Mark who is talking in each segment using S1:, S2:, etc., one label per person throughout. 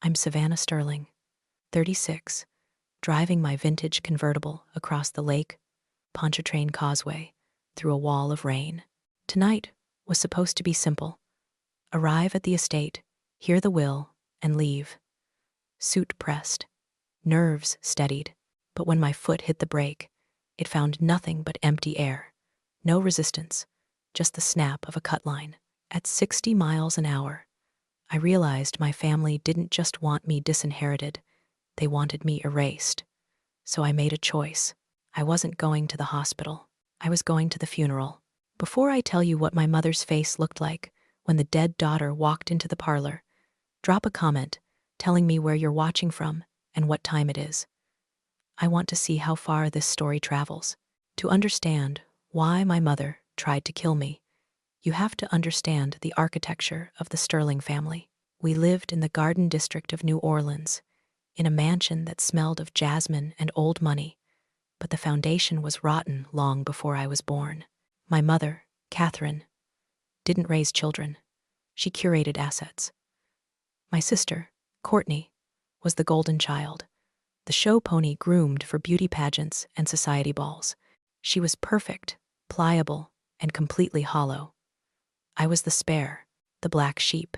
S1: I'm Savannah Sterling, 36, driving my vintage convertible across the Lake Pontchartrain Causeway through a wall of rain. Tonight was supposed to be simple. Arrive at the estate, hear the will, and leave. Suit pressed, nerves steadied, but when my foot hit the brake, it found nothing but empty air. No resistance, just the snap of a cut line. At 60 miles an hour, I realized my family didn't just want me disinherited, they wanted me erased. So I made a choice. I wasn't going to the hospital. I was going to the funeral. Before I tell you what my mother's face looked like when the dead daughter walked into the parlor, drop a comment telling me where you're watching from and what time it is. I want to see how far this story travels. To understand why my mother tried to kill me, you have to understand the architecture of the Sterling family. We lived in the Garden District of New Orleans, in a mansion that smelled of jasmine and old money, but the foundation was rotten long before I was born. My mother, Catherine, didn't raise children. She curated assets. My sister, Courtney, was the golden child, the show pony groomed for beauty pageants and society balls. She was perfect, pliable, and completely hollow. I was the spare, the black sheep,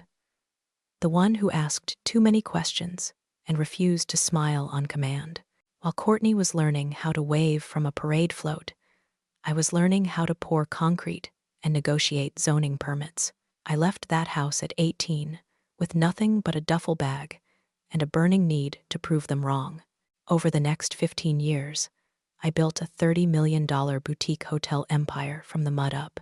S1: the one who asked too many questions and refused to smile on command. While Courtney was learning how to wave from a parade float, I was learning how to pour concrete and negotiate zoning permits. I left that house at 18 with nothing but a duffel bag and a burning need to prove them wrong. Over the next 15 years, I built a $30 million boutique hotel empire from the mud up.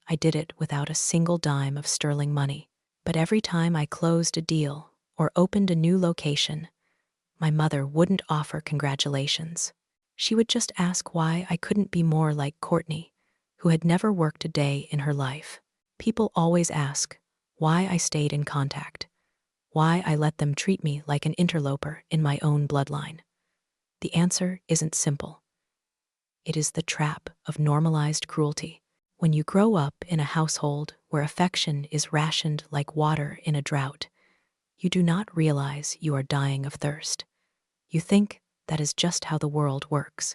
S1: I did it without a single dime of Sterling money. But every time I closed a deal or opened a new location, my mother wouldn't offer congratulations. She would just ask why I couldn't be more like Courtney, who had never worked a day in her life. People always ask why I stayed in contact, why I let them treat me like an interloper in my own bloodline. The answer isn't simple. It is the trap of normalized cruelty. When you grow up in a household where affection is rationed like water in a drought, you do not realize you are dying of thirst. You think that is just how the world works.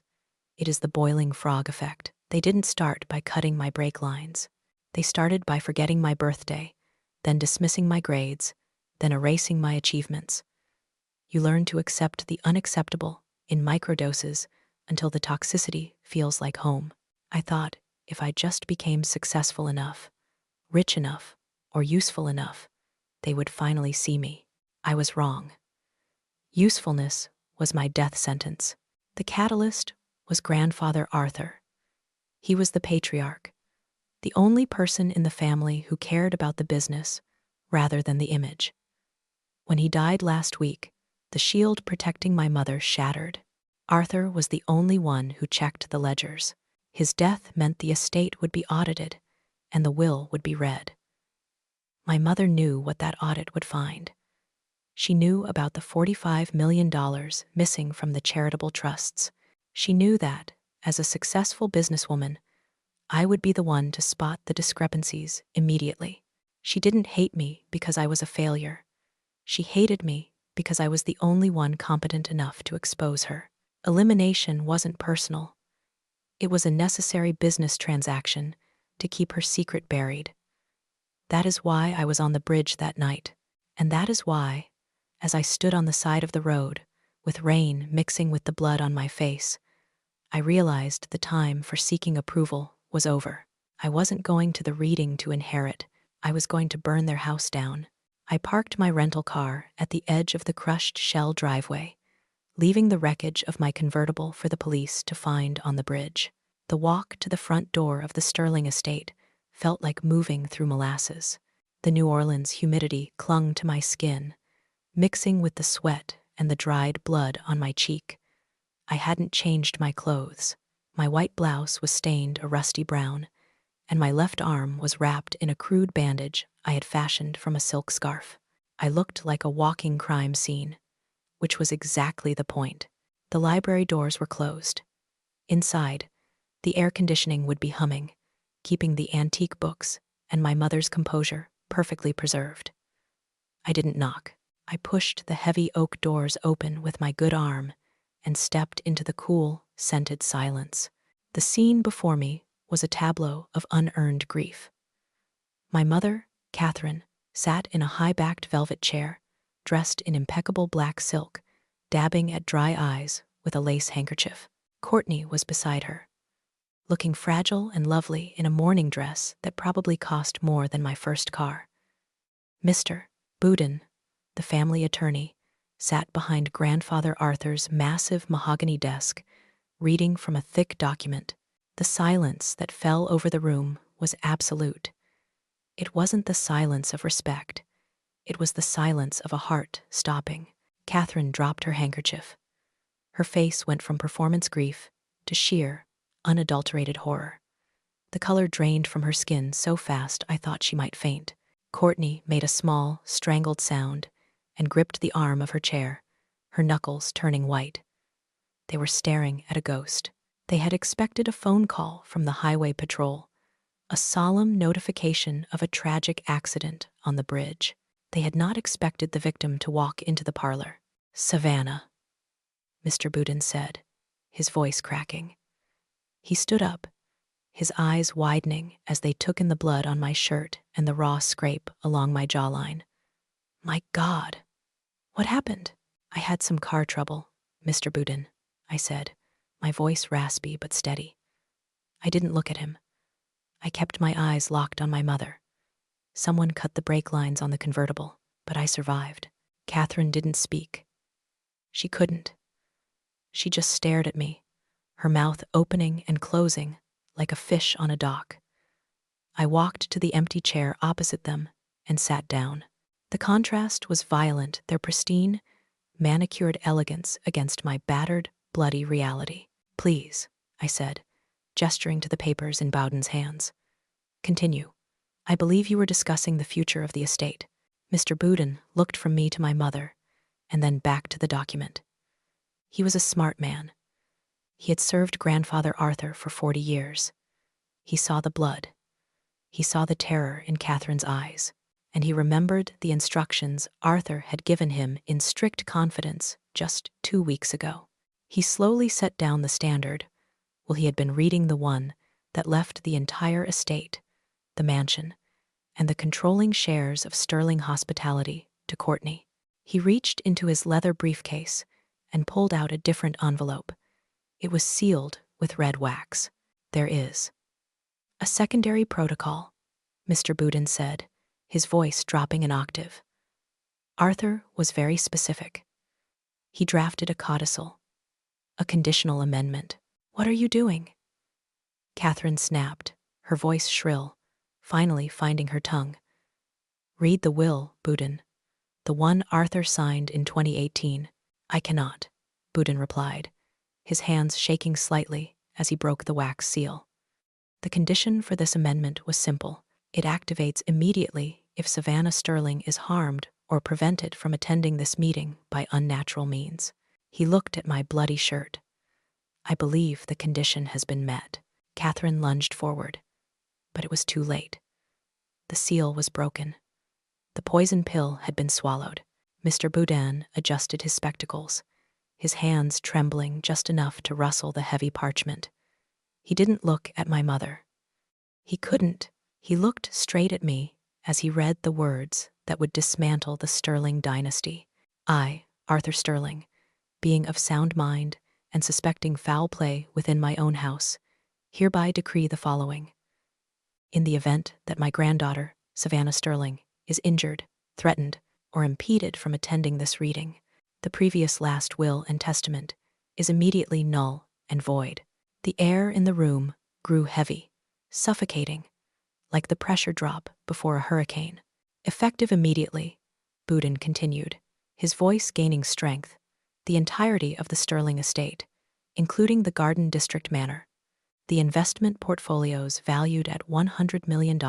S1: It is the boiling frog effect. They didn't start by cutting my brake lines. They started by forgetting my birthday, then dismissing my grades, then erasing my achievements. You learn to accept the unacceptable in microdoses until the toxicity feels like home. I thought if I just became successful enough, rich enough, or useful enough, they would finally see me. I was wrong. Usefulness was my death sentence. The catalyst was grandfather Arthur. He was the patriarch, the only person in the family who cared about the business rather than the image. When he died last week, the shield protecting my mother shattered. Arthur was the only one who checked the ledgers. His death meant the estate would be audited and the will would be read. My mother knew what that audit would find. She knew about the $45 million missing from the charitable trusts. She knew that, as a successful businesswoman, I would be the one to spot the discrepancies immediately. She didn't hate me because I was a failure. She hated me because I was the only one competent enough to expose her. Elimination wasn't personal. It was a necessary business transaction to keep her secret buried. That is why I was on the bridge that night, and that is why, as I stood on the side of the road, with rain mixing with the blood on my face, I realized the time for seeking approval was over. I wasn't going to the reading to inherit. I was going to burn their house down. I parked my rental car at the edge of the crushed shell driveway, leaving the wreckage of my convertible for the police to find on the bridge. The walk to the front door of the Sterling estate felt like moving through molasses. The New Orleans humidity clung to my skin, mixing with the sweat and the dried blood on my cheek. I hadn't changed my clothes. My white blouse was stained a rusty brown, and my left arm was wrapped in a crude bandage I had fashioned from a silk scarf. I looked like a walking crime scene, which was exactly the point. The library doors were closed. Inside, the air conditioning would be humming, keeping the antique books and my mother's composure perfectly preserved. I didn't knock. I pushed the heavy oak doors open with my good arm and stepped into the cool, scented silence. The scene before me was a tableau of unearned grief. My mother, Catherine, sat in a high-backed velvet chair, dressed in impeccable black silk, dabbing at dry eyes with a lace handkerchief. Courtney was beside her, looking fragile and lovely in a mourning dress that probably cost more than my first car. Mr. Boudin, the family attorney, sat behind Grandfather Arthur's massive mahogany desk, reading from a thick document. The silence that fell over the room was absolute. It wasn't the silence of respect. It was the silence of a heart stopping. Catherine dropped her handkerchief. Her face went from performance grief to sheer, unadulterated horror. The color drained from her skin so fast I thought she might faint. Courtney made a small, strangled sound and gripped the arm of her chair, her knuckles turning white. They were staring at a ghost. They had expected a phone call from the highway patrol, a solemn notification of a tragic accident on the bridge. They had not expected the victim to walk into the parlor. "Savannah," Mr. Boudin said, his voice cracking. He stood up, his eyes widening as they took in the blood on my shirt and the raw scrape along my jawline. "My God, what happened?" "I had some car trouble, Mr. Boudin," I said, my voice raspy but steady. I didn't look at him. I kept my eyes locked on my mother. Someone cut the brake lines on the convertible, but I survived. Catherine didn't speak. She couldn't. She just stared at me, her mouth opening and closing like a fish on a dock. I walked to the empty chair opposite them and sat down. The contrast was violent, their pristine, manicured elegance against my battered, bloody reality. "Please," I said, gesturing to the papers in Bowden's hands. "Continue. I believe you were discussing the future of the estate." Mr. Boudin looked from me to my mother, and then back to the document. He was a smart man. He had served Grandfather Arthur for 40 years. He saw the blood. He saw the terror in Catherine's eyes, and he remembered the instructions Arthur had given him in strict confidence just 2 weeks ago. He slowly set down the standard, while he had been reading the one that left the entire estate, the mansion, and the controlling shares of Sterling Hospitality to Courtney. He reached into his leather briefcase and pulled out a different envelope. It was sealed with red wax. "There is a secondary protocol," Mr. Boudin said, his voice dropping an octave. Arthur was very specific. He drafted a codicil, a conditional amendment. "What are you doing?" Catherine snapped, her voice shrill, finally finding her tongue. "Read the will, Boudin. The one Arthur signed in 2018. "I cannot," Boudin replied, his hands shaking slightly as he broke the wax seal. "The condition for this amendment was simple. It activates immediately if Savannah Sterling is harmed or prevented from attending this meeting by unnatural means." He looked at my bloody shirt. "I believe the condition has been met." Catherine lunged forward, but it was too late. The seal was broken. The poison pill had been swallowed. Mr. Boudin adjusted his spectacles, his hands trembling just enough to rustle the heavy parchment. He didn't look at my mother. He couldn't. He looked straight at me as he read the words that would dismantle the Sterling dynasty. "I, Arthur Sterling, being of sound mind and suspecting foul play within my own house, hereby decree the following. In the event that my granddaughter, Savannah Sterling, is injured, threatened, or impeded from attending this reading, the previous last will and testament is immediately null and void." The air in the room grew heavy, suffocating, like the pressure drop before a hurricane. "Effective immediately," Boudin continued, his voice gaining strength, "the entirety of the Sterling estate, including the Garden District Manor, the investment portfolios valued at $100 million,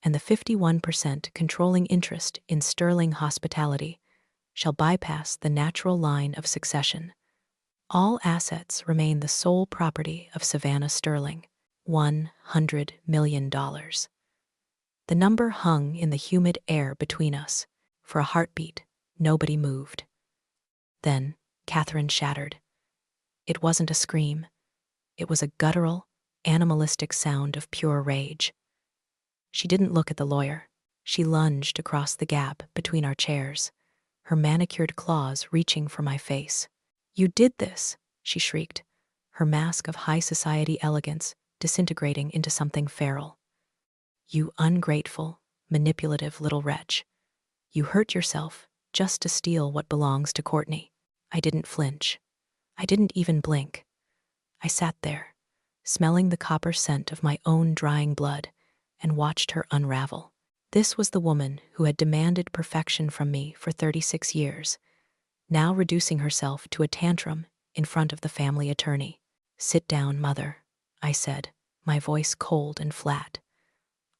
S1: and the 51% controlling interest in Sterling Hospitality, shall bypass the natural line of succession. All assets remain the sole property of Savannah Sterling. $100 million. The number hung in the humid air between us. For a heartbeat, Nobody moved. Then Catherine shattered. It wasn't a scream. It was a guttural, animalistic sound of pure rage. She didn't look at the lawyer. She lunged across the gap between our chairs, her manicured claws reaching for my face. "You did this," she shrieked, her mask of high society elegance disintegrating into something feral. "You ungrateful, manipulative little wretch. You hurt yourself just to steal what belongs to Courtney." I didn't flinch. I didn't even blink. I sat there, smelling the copper scent of my own drying blood, and watched her unravel. This was the woman who had demanded perfection from me for 36 years, now reducing herself to a tantrum in front of the family attorney. "Sit down, mother," I said, my voice cold and flat,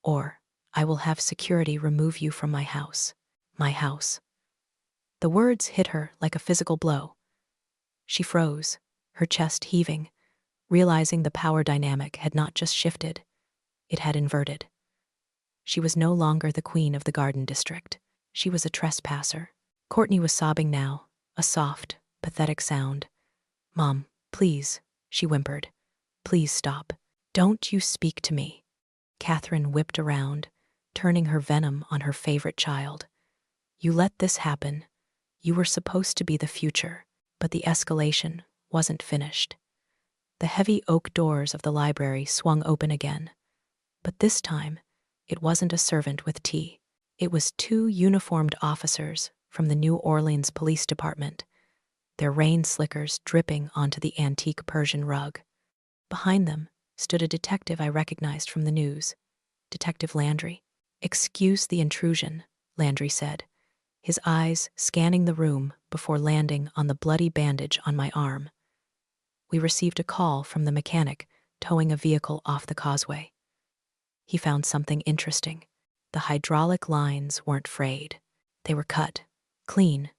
S1: "or I will have security remove you from my house." My house. The words hit her like a physical blow. She froze, her chest heaving, realizing the power dynamic had not just shifted, it had inverted. She was no longer the queen of the Garden District. She was a trespasser. Courtney was sobbing now, a soft, pathetic sound. "Mom, please," she whimpered. "Please stop. Don't you speak to me." Catherine whipped around, turning her venom on her favorite child. "You let this happen. You were supposed to be the future." But the escalation wasn't finished. The heavy oak doors of the library swung open again. But this time, it wasn't a servant with tea. It was 2 uniformed officers from the New Orleans Police Department, their rain slickers dripping onto the antique Persian rug. Behind them stood a detective I recognized from the news, Detective Landry. "Excuse the intrusion," Landry said, his eyes scanning the room before landing on the bloody bandage on my arm. "We received a call from the mechanic towing a vehicle off the causeway. He found something interesting. The hydraulic lines weren't frayed. They were cut, clean,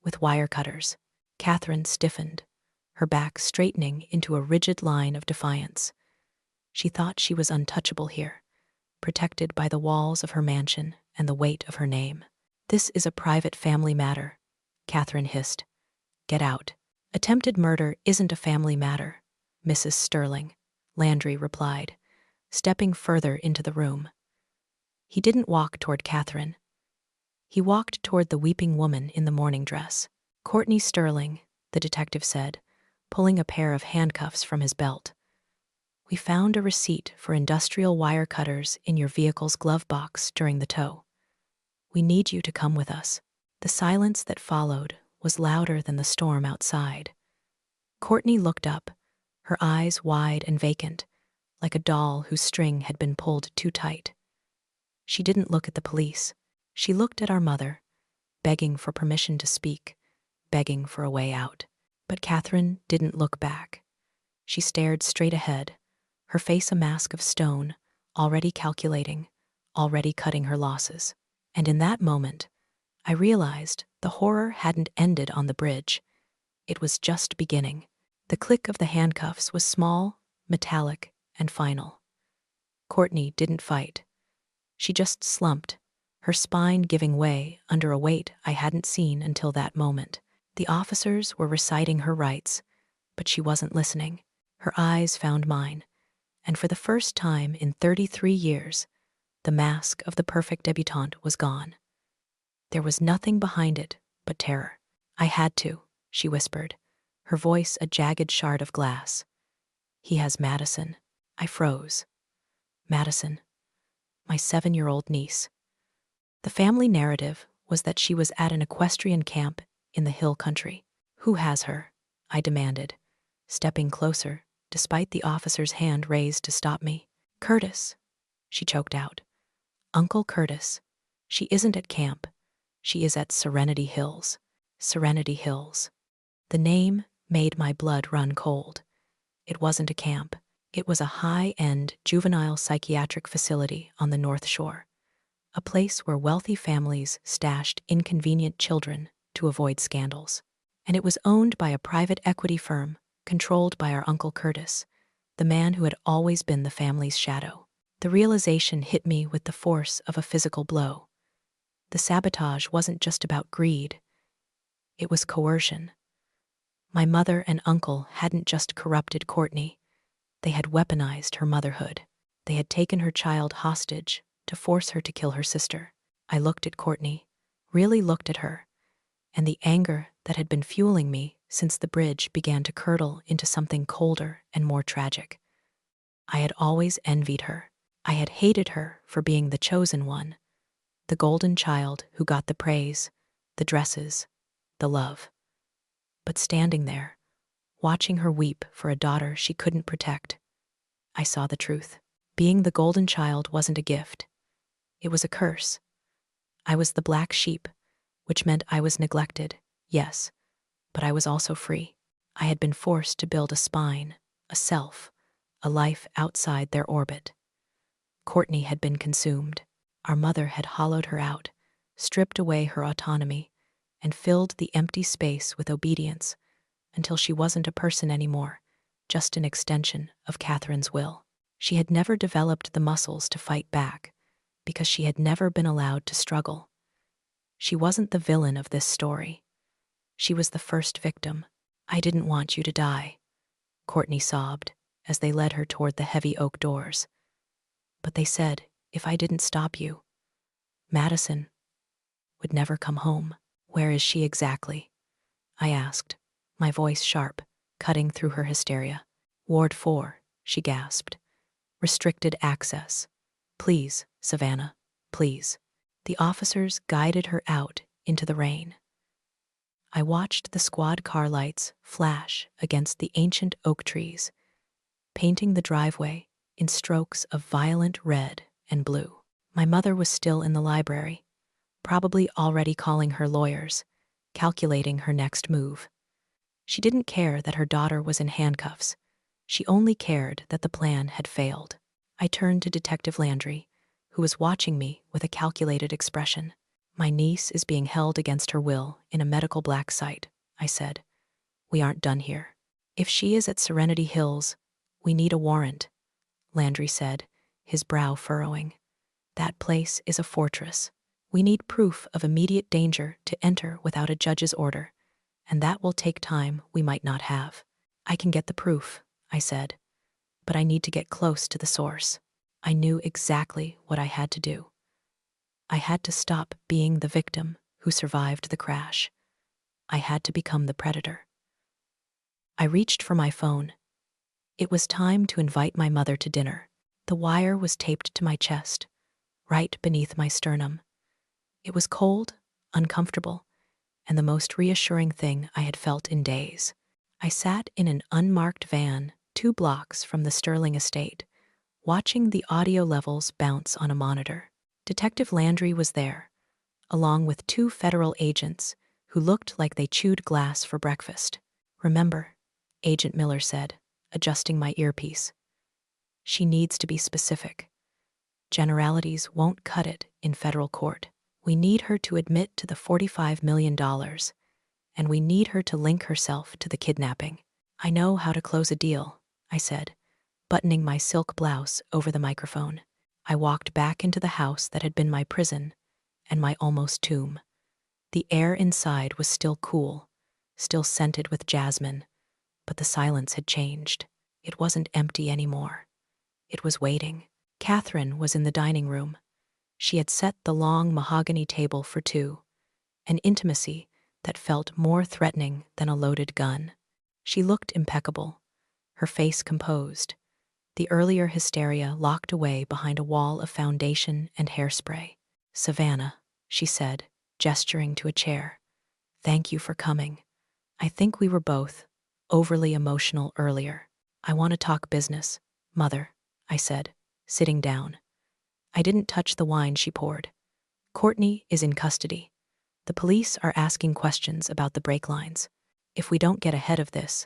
S1: with wire cutters." Catherine stiffened, her back straightening into a rigid line of defiance. She thought she was untouchable here, protected by the walls of her mansion and the weight of her name. "This is a private family matter," Catherine hissed. "Get out." "Attempted murder isn't a family matter, Mrs. Sterling," Landry replied, stepping further into the room. He didn't walk toward Catherine. He walked toward the weeping woman in the mourning dress. "Courtney Sterling," the detective said, pulling a pair of handcuffs from his belt. "We found a receipt for industrial wire cutters in your vehicle's glove box during the tow. We need you to come with us." The silence that followed was louder than the storm outside. Courtney looked up, her eyes wide and vacant, like a doll whose string had been pulled too tight. She didn't look at the police. She looked at our mother, begging for permission to speak, begging for a way out. But Catherine didn't look back. She stared straight ahead, her face a mask of stone, already calculating, already cutting her losses. And in that moment, I realized the horror hadn't ended on the bridge. It was just beginning. The click of the handcuffs was small, metallic, and final. Courtney didn't fight. She just slumped, her spine giving way under a weight I hadn't seen until that moment. The officers were reciting her rights, but she wasn't listening. Her eyes found mine, and for the first time in 33 years, the mask of the perfect debutante was gone. There was nothing behind it but terror. "I had to," she whispered, her voice a jagged shard of glass. "He has Madison." I froze. Madison, my 7-year-old niece. The family narrative was that she was at an equestrian camp in the hill country. "Who has her?" I demanded, stepping closer, despite the officer's hand raised to stop me. "Curtis," she choked out. "Uncle Curtis. She isn't at camp. She is at Serenity Hills." Serenity Hills. The name made my blood run cold. It wasn't a camp. It was a high-end juvenile psychiatric facility on the North Shore, a place where wealthy families stashed inconvenient children to avoid scandals. And it was owned by a private equity firm controlled by our Uncle Curtis, the man who had always been the family's shadow. The realization hit me with the force of a physical blow. The sabotage wasn't just about greed. It was coercion. My mother and uncle hadn't just corrupted Courtney, they had weaponized her motherhood. They had taken her child hostage to force her to kill her sister. I looked at Courtney, really looked at her, and the anger that had been fueling me since the bridge began to curdle into something colder and more tragic. I had always envied her. I had hated her for being the chosen one, the golden child who got the praise, the dresses, the love. But standing there, watching her weep for a daughter she couldn't protect, I saw the truth. Being the golden child wasn't a gift. It was a curse. I was the black sheep, which meant I was neglected, yes, but I was also free. I had been forced to build a spine, a self, a life outside their orbit. Courtney had been consumed. Our mother had hollowed her out, stripped away her autonomy, and filled the empty space with obedience until she wasn't a person anymore, just an extension of Catherine's will. She had never developed the muscles to fight back because she had never been allowed to struggle. She wasn't the villain of this story. She was the first victim. I didn't want you to die, Courtney sobbed as they led her toward the heavy oak doors. But they said, if I didn't stop you, Madison would never come home. Where is she exactly? I asked, my voice sharp, cutting through her hysteria. Ward 4, she gasped. Restricted access. Please, Savannah, please. The officers guided her out into the rain. I watched the squad car lights flash against the ancient oak trees, painting the driveway in strokes of violent red and blue. My mother was still in the library, probably already calling her lawyers, calculating her next move. She didn't care that her daughter was in handcuffs. She only cared that the plan had failed. I turned to Detective Landry, who was watching me with a calculated expression. My niece is being held against her will in a medical black site, I said. We aren't done here. If she is at Serenity Hills, we need a warrant, Landry said, his brow furrowing. That place is a fortress. We need proof of immediate danger to enter without a judge's order, and that will take time we might not have. I can get the proof, I said, but I need to get close to the source. I knew exactly what I had to do. I had to stop being the victim who survived the crash. I had to become the predator. I reached for my phone. It was time to invite my mother to dinner. The wire was taped to my chest, right beneath my sternum. It was cold, uncomfortable, and the most reassuring thing I had felt in days. I sat in an unmarked van 2 blocks from the Sterling estate, watching the audio levels bounce on a monitor. Detective Landry was there, along with 2 federal agents who looked like they chewed glass for breakfast. Remember, Agent Miller said, adjusting my earpiece. She needs to be specific. Generalities won't cut it in federal court. We need her to admit to the $45 million, and we need her to link herself to the kidnapping. I know how to close a deal, I said, buttoning my silk blouse over the microphone. I walked back into the house that had been my prison and my almost tomb. The air inside was still cool, still scented with jasmine, but the silence had changed. It wasn't empty anymore. It was waiting. Catherine was in the dining room. She had set the long mahogany table for 2, an intimacy that felt more threatening than a loaded gun. She looked impeccable, her face composed, the earlier hysteria locked away behind a wall of foundation and hairspray. Savannah, she said, gesturing to a chair. Thank you for coming. I think we were both overly emotional earlier. I want to talk business, Mother, I said, sitting down. I didn't touch the wine she poured. Courtney is in custody. The police are asking questions about the brake lines. If we don't get ahead of this,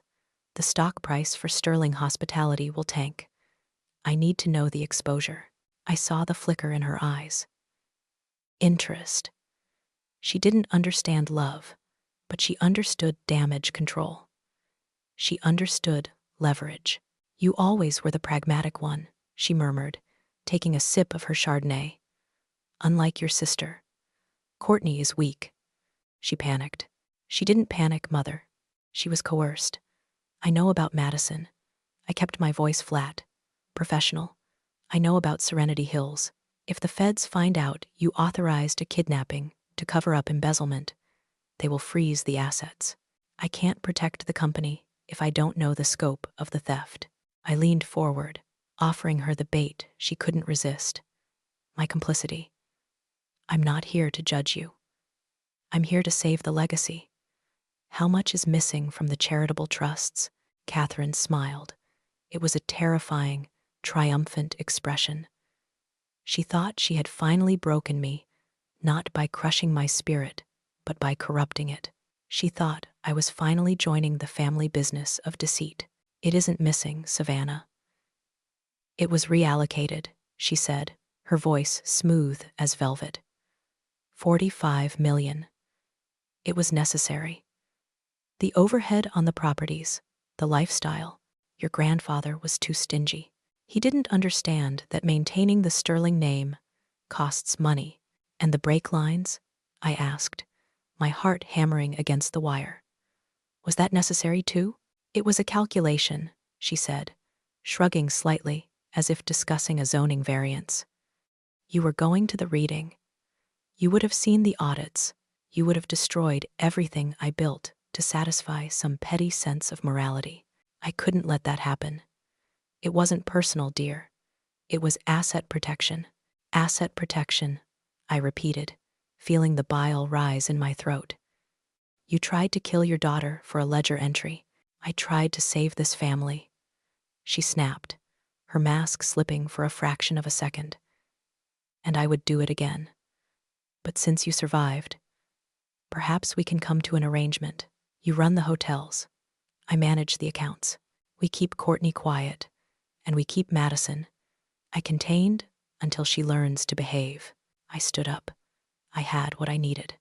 S1: the stock price for Sterling Hospitality will tank. I need to know the exposure. I saw the flicker in her eyes. Interest. She didn't understand love, but she understood damage control. She understood leverage. You always were the pragmatic one, she murmured, taking a sip of her Chardonnay. Unlike your sister. Courtney is weak. She panicked. She didn't panic, Mother. She was coerced. I know about Madison. I kept my voice flat. Professional. I know about Serenity Hills. If the feds find out you authorized a kidnapping to cover up embezzlement, they will freeze the assets. I can't protect the company if I don't know the scope of the theft. I leaned forward, offering her the bait she couldn't resist. My complicity. I'm not here to judge you. I'm here to save the legacy. How much is missing from the charitable trusts? Catherine smiled. It was a terrifying, triumphant expression. She thought she had finally broken me, not by crushing my spirit, but by corrupting it. She thought I was finally joining the family business of deceit. It isn't missing, Savannah. It was reallocated, she said, her voice smooth as velvet. 45 million. It was necessary. The overhead on the properties, the lifestyle. Your grandfather was too stingy. He didn't understand that maintaining the Sterling name costs money. And the brake lines? I asked, my heart hammering against the wire. Was that necessary too? It was a calculation, she said, shrugging slightly as if discussing a zoning variance. You were going to the reading. You would have seen the audits. You would have destroyed everything I built to satisfy some petty sense of morality. I couldn't let that happen. It wasn't personal, dear. It was asset protection. Asset protection, I repeated, feeling the bile rise in my throat. You tried to kill your daughter for a ledger entry. I tried to save this family. She snapped, her mask slipping for a fraction of a second. And I would do it again. But since you survived, perhaps we can come to an arrangement. You run the hotels. I manage the accounts. We keep Courtney quiet, and we keep Madison. I contained until she learns to behave. I stood up. I had what I needed.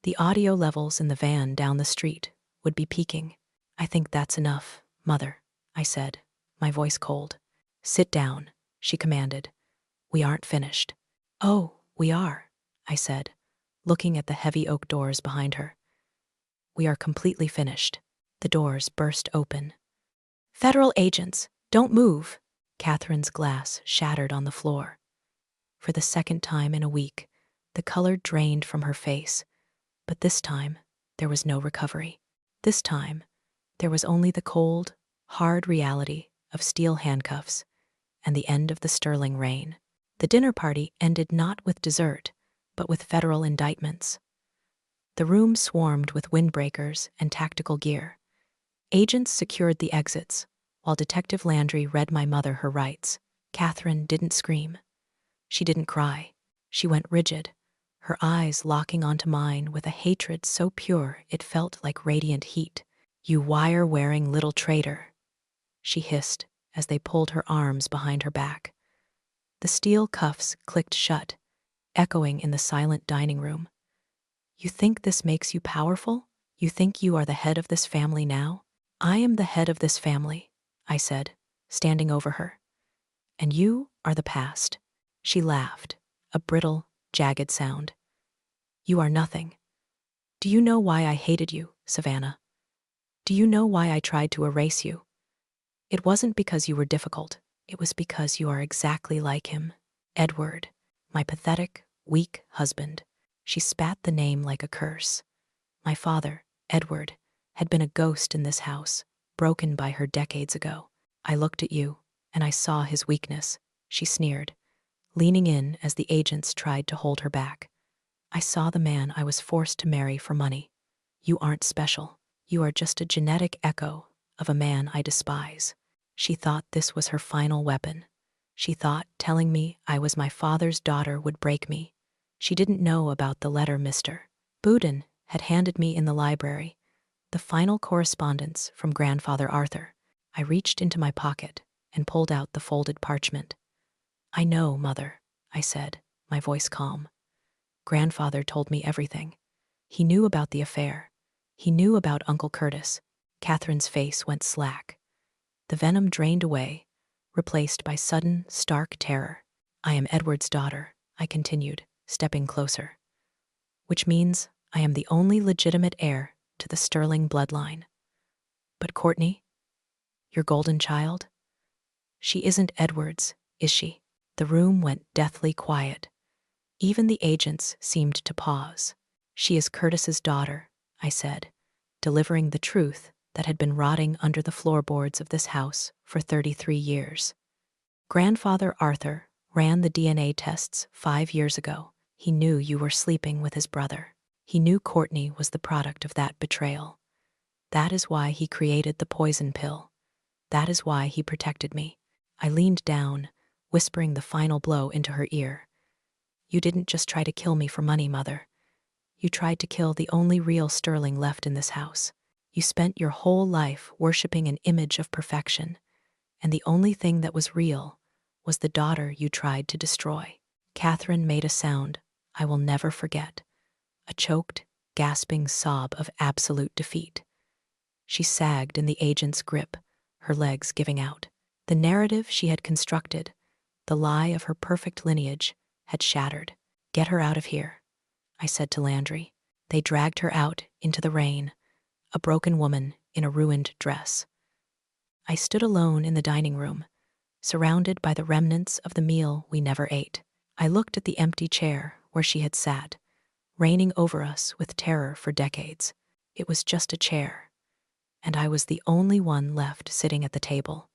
S1: The audio levels in the van down the street would be peaking. I think that's enough, Mother, I said, my voice cold. Sit down, she commanded. We aren't finished. Oh, we are, I said, looking at the heavy oak doors behind her. We are completely finished. The doors burst open. Federal agents, don't move. Catherine's glass shattered on the floor. For the second time in a week, the color drained from her face, but this time there was no recovery. This time, there was only the cold, hard reality of steel handcuffs and the end of the Sterling reign. The dinner party ended not with dessert, but with federal indictments. The room swarmed with windbreakers and tactical gear. Agents secured the exits, while Detective Landry read my mother her rights. Catherine didn't scream. She didn't cry. She went rigid, her eyes locking onto mine with a hatred so pure it felt like radiant heat. You wire-wearing little traitor, she hissed as they pulled her arms behind her back. The steel cuffs clicked shut, echoing in the silent dining room. You think this makes you powerful? You think you are the head of this family now? I am the head of this family, I said, standing over her. And you are the past. She laughed, a brittle, jagged sound. You are nothing. Do you know why I hated you, Savannah? Do you know why I tried to erase you? It wasn't because you were difficult. It was because you are exactly like him. Edward, my pathetic, weak husband. She spat the name like a curse. My father, Edward, had been a ghost in this house, broken by her decades ago. I looked at you, and I saw his weakness, she sneered, leaning in as the agents tried to hold her back. I saw the man I was forced to marry for money. You aren't special. You are just a genetic echo of a man I despise. She thought this was her final weapon. She thought telling me I was my father's daughter would break me. She didn't know about the letter Mr. Boudin had handed me in the library, the final correspondence from Grandfather Arthur. I reached into my pocket and pulled out the folded parchment. I know, Mother, I said, my voice calm. Grandfather told me everything. He knew about the affair. He knew about Uncle Curtis. Catherine's face went slack. The venom drained away, replaced by sudden, stark terror. I am Edward's daughter, I continued, stepping closer. Which means I am the only legitimate heir to the Sterling bloodline. But Courtney, your golden child? She isn't Edward's, is she? The room went deathly quiet. Even the agents seemed to pause. She is Curtis's daughter, I said, delivering the truth that had been rotting under the floorboards of this house for 33 years. Grandfather Arthur ran the DNA tests 5 years ago. He knew you were sleeping with his brother. He knew Courtney was the product of that betrayal. That is why he created the poison pill. That is why he protected me. I leaned down, whispering the final blow into her ear. You didn't just try to kill me for money, Mother. You tried to kill the only real Sterling left in this house. You spent your whole life worshiping an image of perfection, and the only thing that was real was the daughter you tried to destroy. Catherine made a sound I will never forget, a choked, gasping sob of absolute defeat. She sagged in the agent's grip, her legs giving out. The narrative she had constructed, the lie of her perfect lineage, had shattered. Get her out of here, I said to Landry. They dragged her out into the rain, a broken woman in a ruined dress. I stood alone in the dining room, surrounded by the remnants of the meal we never ate. I looked at the empty chair where she had sat, reigning over us with terror for decades. It was just a chair, and I was the only one left sitting at the table.